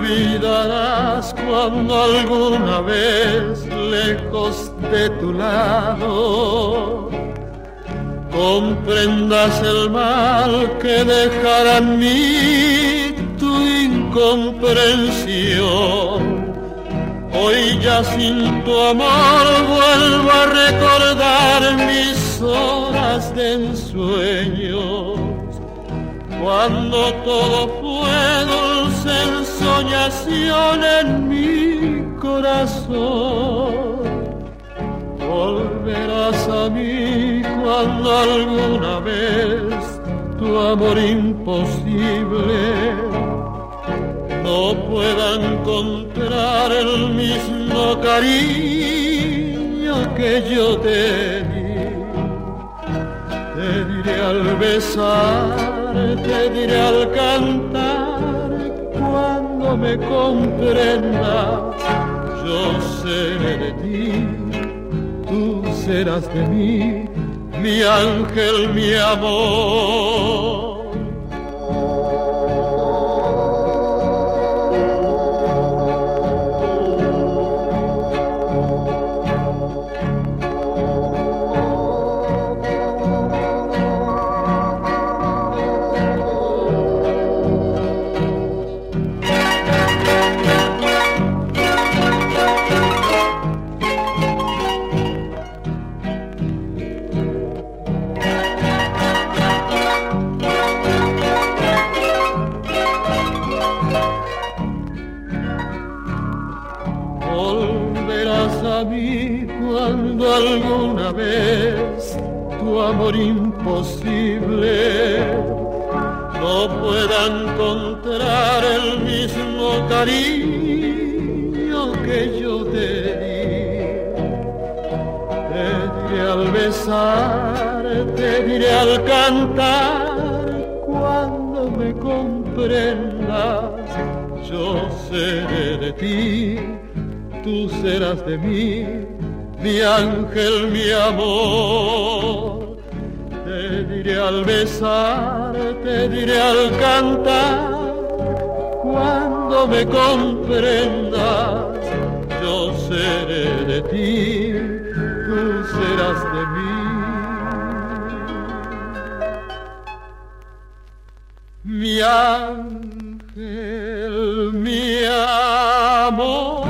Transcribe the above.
olvidarás cuando alguna vez lejos de tu lado comprendas el mal que dejará en mí tu incomprensión. Hoy ya sin tu amor vuelvo a recordar mis horas de ensueños, cuando todo fue dulce ensoñación en mi corazón. Volverás a mí cuando alguna vez tu amor imposible no pueda encontrar el mismo cariño que yo te di. Te diré al besar, te diré al cantar, cuando me comprendas, yo seré de ti, tú serás de mí, mi ángel, mi amor. Cuando alguna vez tu amor imposible no pueda encontrar el mismo cariño que yo te di. Te diré al besar, te diré al cantar, cuando me comprendas, yo seré de ti, tú serás de mí, mi ángel, mi amor. Te diré al besar, te diré al cantar, cuando me comprendas, yo seré de ti, tú serás de mí. Mi ángel, mi amor.